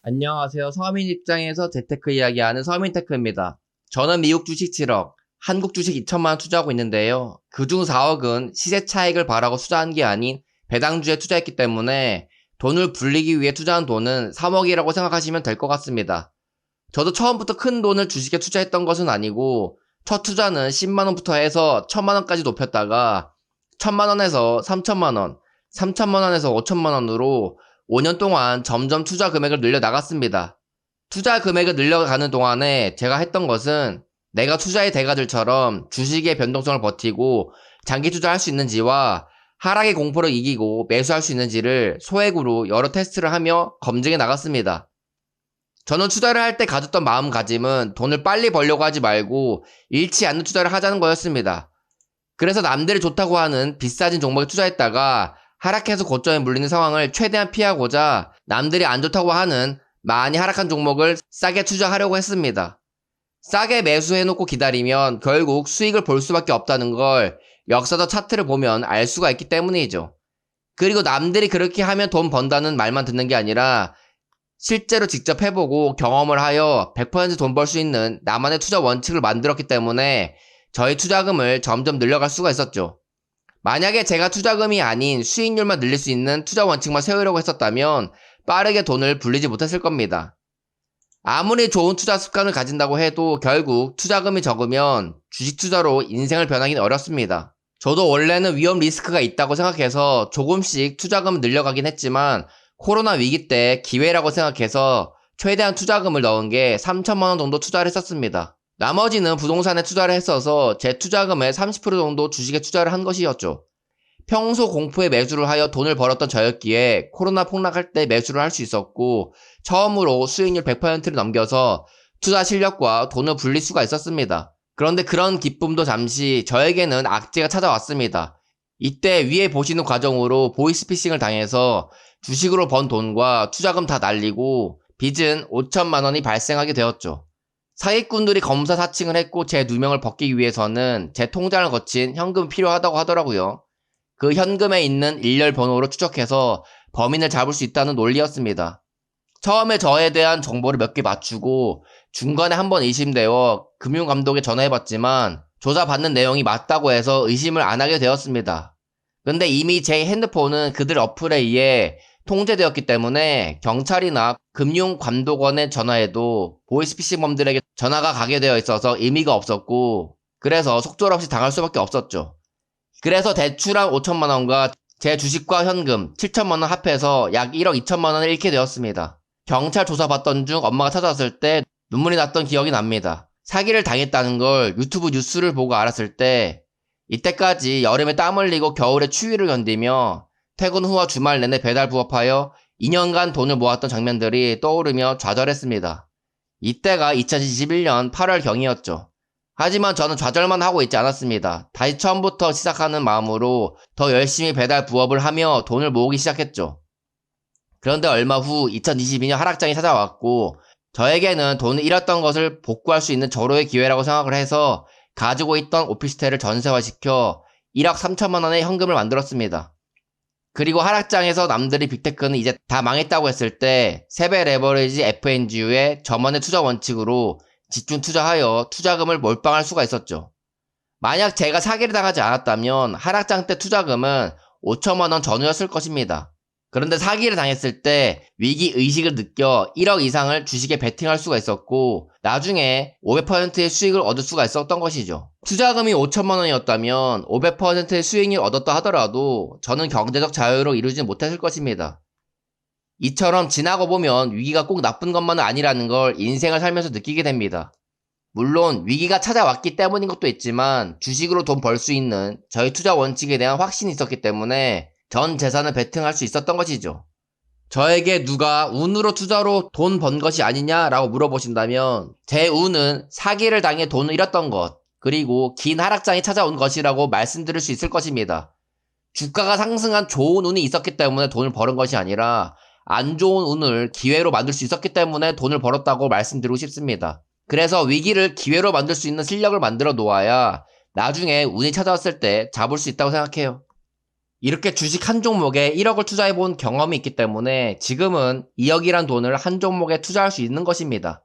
안녕하세요. 서민 입장에서 재테크 이야기하는 서민테크입니다. 저는 미국 주식 7억, 한국 주식 2천만 원 투자하고 있는데요. 그중 4억은 시세 차익을 바라고 투자한 게 아닌 배당주에 투자했기 때문에 돈을 불리기 위해 투자한 돈은 3억이라고 생각하시면 될 것 같습니다. 저도 처음부터 큰 돈을 주식에 투자했던 것은 아니고 첫 투자는 10만 원부터 해서 1000만 원까지 높였다가 1000만 원에서 3000만 원, 3000만 원에서 5000만 원으로 5년 동안 점점 투자 금액을 늘려 나갔습니다. 투자 금액을 늘려가는 동안에 제가 했던 것은 내가 투자의 대가들처럼 주식의 변동성을 버티고 장기 투자할 수 있는지와 하락의 공포를 이기고 매수할 수 있는지를 소액으로 여러 테스트를 하며 검증해 나갔습니다. 저는 투자를 할 때 가졌던 마음가짐은 돈을 빨리 벌려고 하지 말고 잃지 않는 투자를 하자는 거였습니다. 그래서 남들이 좋다고 하는 비싸진 종목에 투자했다가 하락해서 고점에 물리는 상황을 최대한 피하고자 남들이 안 좋다고 하는 많이 하락한 종목을 싸게 투자하려고 했습니다. 싸게 매수해놓고 기다리면 결국 수익을 볼 수밖에 없다는 걸 역사적 차트를 보면 알 수가 있기 때문이죠. 그리고 남들이 그렇게 하면 돈 번다는 말만 듣는 게 아니라 실제로 직접 해보고 경험을 하여 100% 돈 벌 수 있는 나만의 투자 원칙을 만들었기 때문에 저희 투자금을 점점 늘려갈 수가 있었죠. 만약에 제가 투자금이 아닌 수익률만 늘릴 수 있는 투자 원칙만 세우려고 했었다면 빠르게 돈을 불리지 못했을 겁니다. 아무리 좋은 투자 습관을 가진다고 해도 결국 투자금이 적으면 주식 투자로 인생을 변하기는 어렵습니다. 저도 원래는 위험 리스크가 있다고 생각해서 조금씩 투자금을 늘려가긴 했지만 코로나 위기 때 기회라고 생각해서 최대한 투자금을 넣은 게 3천만 원 정도 투자를 했었습니다. 나머지는 부동산에 투자를 했어서 제 투자금의 30% 정도 주식에 투자를 한 것이었죠. 평소 공포에 매수를 하여 돈을 벌었던 저였기에 코로나 폭락할 때 매수를 할 수 있었고 처음으로 수익률 100%를 넘겨서 투자 실력과 돈을 불릴 수가 있었습니다. 그런데 그런 기쁨도 잠시 저에게는 악재가 찾아왔습니다. 이때 위에 보시는 과정으로 보이스피싱을 당해서 주식으로 번 돈과 투자금 다 날리고 빚은 5천만 원이 발생하게 되었죠. 사기꾼들이 검사 사칭을 했고 제 누명을 벗기기 위해서는 제 통장을 거친 현금이 필요하다고 하더라고요. 그 현금에 있는 일렬 번호로 추적해서 범인을 잡을 수 있다는 논리였습니다. 처음에 저에 대한 정보를 몇 개 맞추고 중간에 한번 의심되어 금융감독에 전화해봤지만 조사받는 내용이 맞다고 해서 의심을 안 하게 되었습니다. 근데 이미 제 핸드폰은 그들 어플에 의해 통제되었기 때문에 경찰이나 금융감독원에 전화해도 보이스피싱범들에게 전화가 가게 되어 있어서 의미가 없었고 그래서 속절없이 당할 수밖에 없었죠. 그래서 대출한 5천만 원과 제 주식과 현금 7천만 원 합해서 약 1억 2천만 원을 잃게 되었습니다. 경찰 조사받던 중 엄마가 찾아왔을 때 눈물이 났던 기억이 납니다. 사기를 당했다는 걸 유튜브 뉴스를 보고 알았을 때 이때까지 여름에 땀 흘리고 겨울에 추위를 견디며 퇴근 후와 주말 내내 배달 부업하여 2년간 돈을 모았던 장면들이 떠오르며 좌절했습니다. 이때가 2021년 8월경이었죠. 하지만 저는 좌절만 하고 있지 않았습니다. 다시 처음부터 시작하는 마음으로 더 열심히 배달 부업을 하며 돈을 모으기 시작했죠. 그런데 얼마 후 2022년 하락장이 찾아왔고 저에게는 돈을 잃었던 것을 복구할 수 있는 절호의 기회라고 생각을 해서 가지고 있던 오피스텔을 전세화시켜 1억 3천만 원의 현금을 만들었습니다. 그리고 하락장에서 남들이 빅테크는 이제 다 망했다고 했을 때 세배 레버리지 FNGU의 저만의 투자 원칙으로 집중 투자하여 투자금을 몰빵할 수가 있었죠. 만약 제가 사기를 당하지 않았다면 하락장 때 투자금은 5천만 원 전후였을 것입니다. 그런데 사기를 당했을 때 위기 의식을 느껴 1억 이상을 주식에 베팅할 수가 있었고 나중에 500%의 수익을 얻을 수가 있었던 것이죠. 투자금이 5천만 원이었다면 500%의 수익을 얻었다 하더라도 저는 경제적 자유를 이루지 못했을 것입니다. 이처럼 지나고 보면 위기가 꼭 나쁜 것만은 아니라는 걸 인생을 살면서 느끼게 됩니다. 물론 위기가 찾아왔기 때문인 것도 있지만 주식으로 돈 벌 수 있는 저희 투자 원칙에 대한 확신이 있었기 때문에 전 재산을 베팅할 수 있었던 것이죠. 저에게 누가 운으로 투자로 돈 번 것이 아니냐라고 물어보신다면 제 운은 사기를 당해 돈을 잃었던 것 그리고 긴 하락장이 찾아온 것이라고 말씀드릴 수 있을 것입니다. 주가가 상승한 좋은 운이 있었기 때문에 돈을 버는 것이 아니라 안 좋은 운을 기회로 만들 수 있었기 때문에 돈을 벌었다고 말씀드리고 싶습니다. 그래서 위기를 기회로 만들 수 있는 실력을 만들어 놓아야 나중에 운이 찾아왔을 때 잡을 수 있다고 생각해요. 이렇게 주식 한 종목에 1억을 투자해본 경험이 있기 때문에 지금은 2억이란 돈을 한 종목에 투자할 수 있는 것입니다.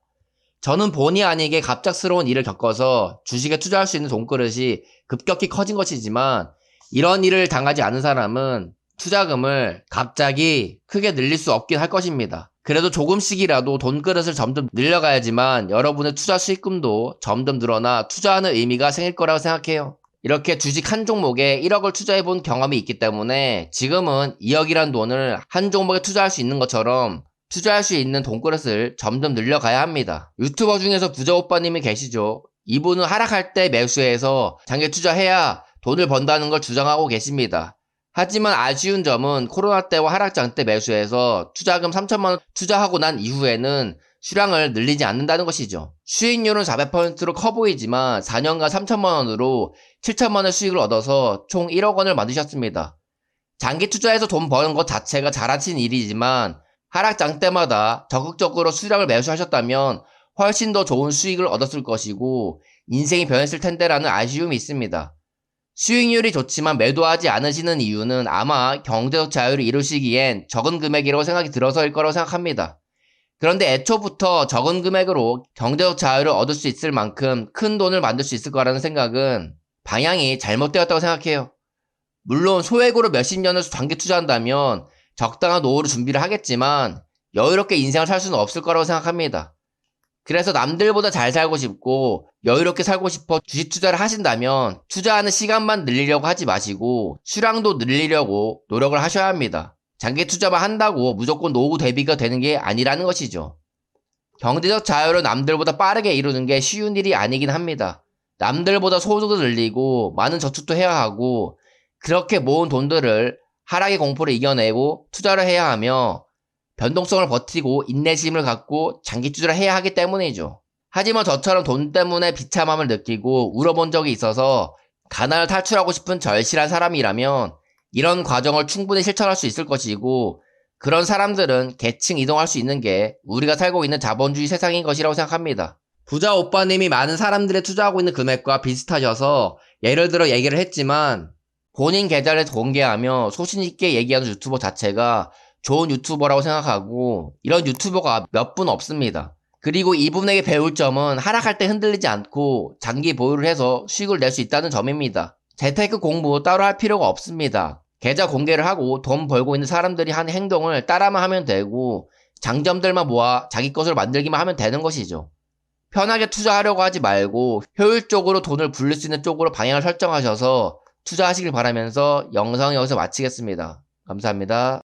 저는 본의 아니게 갑작스러운 일을 겪어서 주식에 투자할 수 있는 돈그릇이 급격히 커진 것이지만 이런 일을 당하지 않은 사람은 투자금을 갑자기 크게 늘릴 수 없긴 할 것입니다. 그래도 조금씩이라도 돈그릇을 점점 늘려가야지만 여러분의 투자 수익금도 점점 늘어나 투자하는 의미가 생길 거라고 생각해요. 이렇게 주식 한 종목에 1억을 투자해본 경험이 있기 때문에 지금은 2억이란 돈을 한 종목에 투자할 수 있는 것처럼 투자할 수 있는 돈그릇을 점점 늘려가야 합니다. 유튜버 중에서 부자 오빠님이 계시죠. 이분은 하락할 때 매수해서 장기 투자해야 돈을 번다는 걸 주장하고 계십니다. 하지만 아쉬운 점은 코로나 때와 하락장 때 매수해서 투자금 3천만원 투자하고 난 이후에는 수량을 늘리지 않는다는 것이죠. 수익률은 400%로 커 보이지만 4년간 3천만원으로 7천만원의 수익을 얻어서 총 1억 원을 만드셨습니다. 장기 투자해서 돈 버는 것 자체가 잘하신 일이지만 하락장 때마다 적극적으로 수량을 매수하셨다면 훨씬 더 좋은 수익을 얻었을 것이고 인생이 변했을 텐데라는 아쉬움이 있습니다. 수익률이 좋지만 매도하지 않으시는 이유는 아마 경제적 자유를 이루시기엔 적은 금액이라고 생각이 들어서일 거라고 생각합니다. 그런데 애초부터 적은 금액으로 경제적 자유를 얻을 수 있을 만큼 큰 돈을 만들 수 있을 거라는 생각은 방향이 잘못되었다고 생각해요. 물론 소액으로 몇십 년을 장기 투자한다면 적당한 노후를 준비를 하겠지만 여유롭게 인생을 살 수는 없을 거라고 생각합니다. 그래서 남들보다 잘 살고 싶고 여유롭게 살고 싶어 주식 투자를 하신다면 투자하는 시간만 늘리려고 하지 마시고 수량도 늘리려고 노력을 하셔야 합니다. 장기 투자만 한다고 무조건 노후 대비가 되는 게 아니라는 것이죠. 경제적 자유를 남들보다 빠르게 이루는 게 쉬운 일이 아니긴 합니다. 남들보다 소득을 늘리고 많은 저축도 해야 하고 그렇게 모은 돈들을 하락의 공포를 이겨내고 투자를 해야 하며 변동성을 버티고 인내심을 갖고 장기 투자를 해야 하기 때문이죠. 하지만 저처럼 돈 때문에 비참함을 느끼고 울어본 적이 있어서 가난을 탈출하고 싶은 절실한 사람이라면 이런 과정을 충분히 실천할 수 있을 것이고 그런 사람들은 계층 이동할 수 있는 게 우리가 살고 있는 자본주의 세상인 것이라고 생각합니다. 부자 오빠님이 많은 사람들이 투자하고 있는 금액과 비슷하셔서 예를 들어 얘기를 했지만 본인 계좌를 공개하며 소신있게 얘기하는 유튜버 자체가 좋은 유튜버라고 생각하고 이런 유튜버가 몇 분 없습니다. 그리고 이분에게 배울 점은 하락할 때 흔들리지 않고 장기 보유를 해서 수익을 낼 수 있다는 점입니다. 재테크 공부 따로 할 필요가 없습니다. 계좌 공개를 하고 돈 벌고 있는 사람들이 하는 행동을 따라만 하면 되고 장점들만 모아 자기 것으로 만들기만 하면 되는 것이죠. 편하게 투자하려고 하지 말고 효율적으로 돈을 불릴 수 있는 쪽으로 방향을 설정하셔서 투자하시길 바라면서 영상을 여기서 마치겠습니다. 감사합니다.